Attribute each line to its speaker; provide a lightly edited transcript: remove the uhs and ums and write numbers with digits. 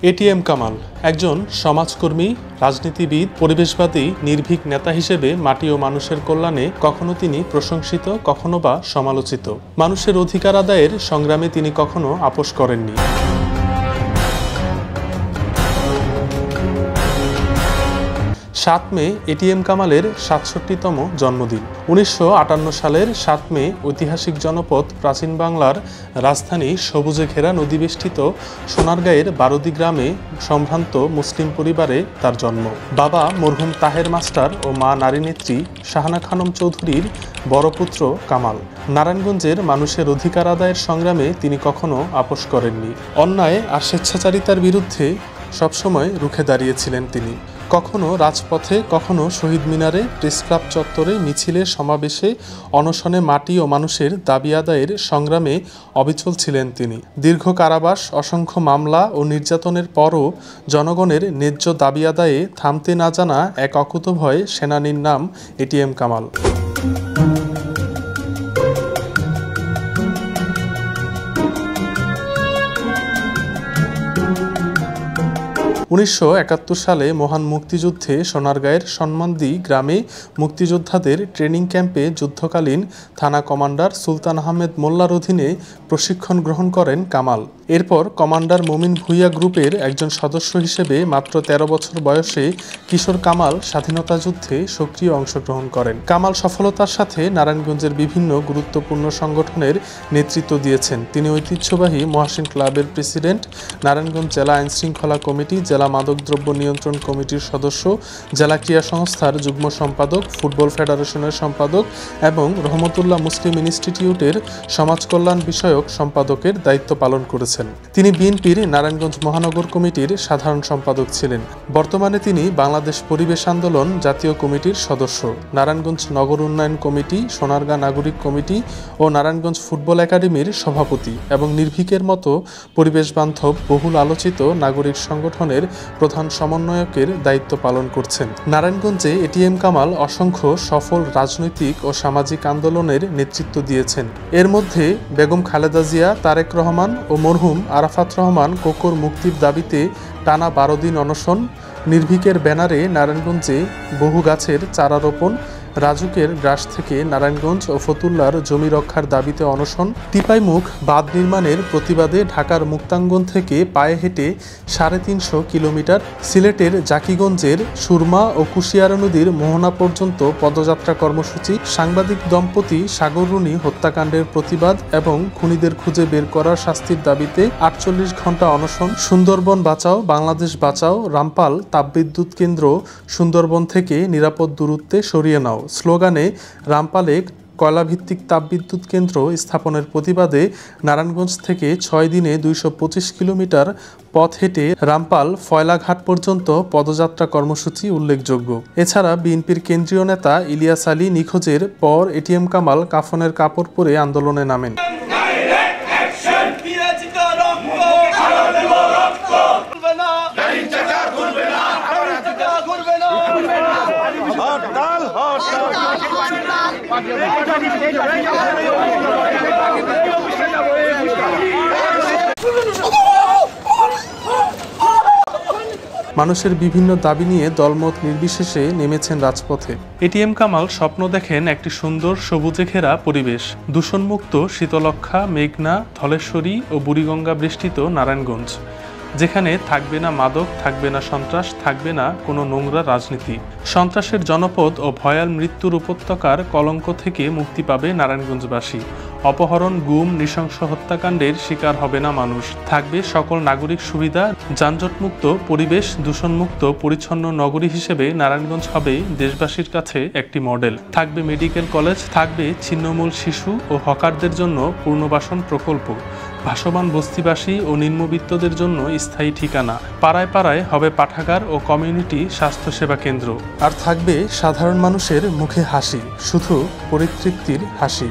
Speaker 1: ATM Kamal একজন সমাজকর্মী, রাজনীতিবিদ, পরিবেশবাদী, নির্ভীক নেতা হিসেবে মাটি ও মানুষের কল্যাণে কখনো তিনি প্রশংসিত, কখনো বা সমালোচিত। মানুষের অধিকার আদায়ের সংগ্রামে তিনি কখনো আপোস করেননি। ৭ মে এটিএম কামালের ৬৭তম জন্মদিন। ১৯৫৮ সালের ৭ মে ঐতিহাসিক জনপদ প্রাচীন বাংলার রাজধানী সবুজে ঘেরা নদীবেষ্টিত সোনারগাঁয়ের বারোদি গ্রামে সম্ভ্রান্ত মুসলিম পরিবারে তার জন্ম। বাবা মরহুম তাহের মাস্টার ও মা নারীনেত্রী শাহানা খানম চৌধুরীর বড় পুত্র কামাল। নারায়ণগঞ্জের মানুষের অধিকার আদায়ের সংগ্রামে তিনি কখনো আপোস করেননি। অন্যায় আর স্বেচ্ছাচারিতার বিরুদ্ধে সবসময় রুখে দাঁড়িয়েছিলেন তিনি। কখনো রাজপথে, কখনো শহীদ মিনারে, প্রেসক্লাব চত্বরে, মিছিলে, সমাবেশে, অনশনে মাটি ও মানুষের দাবি আদায়ের সংগ্রামে অবিচল ছিলেন তিনি। দীর্ঘ কারাবাস, অসংখ্য মামলা ও নির্যাতনের পরও জনগণের ন্যায্য দাবি আদায়ে থামতে না জানা এক অকুতোভয় সেনানীর নাম এটিএম কামাল। ১৯৭১ সালে মহান মুক্তিযুদ্ধে সোনারগাঁয়ের সন্মানদী গ্রামে মুক্তিযোদ্ধাদের ট্রেনিং ক্যাম্পে যুদ্ধকালীন থানা কমান্ডার সুলতান আহমেদ মোল্লার অধীনে প্রশিক্ষণ গ্রহণ করেন কামাল। এরপর কমান্ডার মোমিন ভুইয়া গ্রুপের একজন সদস্য হিসেবে মাত্র ১৩ বছর বয়সে কিশোর কামাল স্বাধীনতা যুদ্ধে সক্রিয় অংশগ্রহণ করেন। কামাল সফলতার সাথে নারায়ণগঞ্জের বিভিন্ন গুরুত্বপূর্ণ সংগঠনের নেতৃত্ব দিয়েছেন। তিনি ঐতিহ্যবাহী মহাসিন ক্লাবের প্রেসিডেন্ট, নারায়ণগঞ্জ জেলা আইনশৃঙ্খলা কমিটি, জেলা মাদকদ্রব্য নিয়ন্ত্রণ কমিটির সদস্য, জেলা ক্রীড়া সংস্থার যুগ্ম সম্পাদক, ফুটবল ফেডারেশনের সম্পাদক এবং রহমতুল্লাহ মুসলিম ইনস্টিটিউটের সমাজকল্যাণ বিষয়ক সম্পাদকের দায়িত্ব পালন করেছেন। তিনি বিএনপির নারায়ণগঞ্জ মহানগর কমিটির সাধারণ সম্পাদক ছিলেন। বর্তমানে তিনি বাংলাদেশ পরিবেশ আন্দোলন জাতীয় কমিটির সদস্য, নারায়ণগঞ্জ নগর উন্নয়ন কমিটি, সোনারগাঁ নাগরিক কমিটি ও নারায়ণগঞ্জ ফুটবল একাডেমির সভাপতি এবং নির্ভীকের মতো পরিবেশ বান্ধব বহুল আলোচিত নাগরিক সংগঠনের প্রধান সমন্বয়কের দায়িত্ব পালন করছেন। নারায়ণগঞ্জে এটিএম কামাল অসংখ্য সফল রাজনৈতিক ও সামাজিক আন্দোলনের নেতৃত্ব দিয়েছেন। এর মধ্যে বেগম খালেদা জিয়া, তারেক রহমান ও মরহুম আরাফাত রহমান কোকোর মুক্তির দাবিতে টানা ১২ দিন অনশন, নির্ভীকের ব্যানারে নারায়ণগঞ্জে বহু গাছের চারা রোপণ, রাজুকের গ্রাস থেকে নারায়ণগঞ্জ ও ফতুল্লার জমি রক্ষার দাবিতে অনশন, টিপাইমুখ বাঁধ নির্মাণের প্রতিবাদে ঢাকার মুক্তাঙ্গন থেকে পায়ে হেঁটে ৩৫০ কিলোমিটার, সিলেটের জাকিগঞ্জের সুরমা ও কুশিয়ারা নদীর মোহনা পর্যন্ত পদযাত্রা কর্মসূচি, সাংবাদিক দম্পতি সাগর রুনি হত্যাকাণ্ডের প্রতিবাদ এবং খুনিদের খুঁজে বের করার শাস্তির দাবিতে ৪৮ ঘণ্টা অনশন, সুন্দরবন বাঁচাও, বাংলাদেশ বাঁচাও, রামপাল তাপবিদ্যুৎ কেন্দ্র সুন্দরবন থেকে নিরাপদ দূরত্বে সরিয়ে নাও স্লোগানে রামপালে কয়লাভিত্তিক তাপবিদ্যুৎ কেন্দ্র স্থাপনের প্রতিবাদে নারায়ণগঞ্জ থেকে ৬ দিনে ২২৫ কিলোমিটার পথ হেঁটে রামপাল ফয়লাঘাট পর্যন্ত পদযাত্রা কর্মসূচি উল্লেখযোগ্য। এছাড়া বিএনপির কেন্দ্রীয় নেতা ইলিয়াস আলী নিখোঁজের পর এটিএম কামাল কাফনের কাপড় পরে আন্দোলনে নামেন। মানুষের বিভিন্ন দাবি নিয়ে দলমত নির্বিশেষে নেমেছেন রাজপথে। এটিএম কামাল স্বপ্ন দেখেন একটি সুন্দর সবুজে ঘেরা পরিবেশ, দূষণমুক্ত শীতলক্ষা, মেঘনা, ধলেশ্বরী ও বুড়িগঙ্গা বেষ্টিত নারায়ণগঞ্জ, যেখানে থাকবে না মাদক, থাকবে না সন্ত্রাস, থাকবে না কোনো নোংরা রাজনীতি। সন্ত্রাসের জনপদ ও ভয়াল মৃত্যুর উপত্যকার কলঙ্ক থেকে মুক্তি পাবে নারায়ণগঞ্জবাসী। অপহরণ, গুম, নৃশংস হত্যাকাণ্ডের শিকার হবে না মানুষ। থাকবে সকল নাগরিক সুবিধা, যানজটমুক্ত পরিবেশ, দূষণমুক্ত পরিচ্ছন্ন নগরী হিসেবে নারায়ণগঞ্জ হবে দেশবাসীর কাছে একটি মডেল। থাকবে মেডিকেল কলেজ, থাকবে ছিন্নমূল শিশু ও হকারদের জন্য পুনর্বাসন প্রকল্প, ভাসমান বস্তিবাসী ও নিম্নবিত্তদের জন্য স্থায়ী ঠিকানা। পাড়ায় পাড়ায় হবে পাঠাগার ও কমিউনিটি স্বাস্থ্যসেবা কেন্দ্র। আর থাকবে সাধারণ মানুষের মুখে হাসি, শুধু পরিতৃপ্তির হাসি।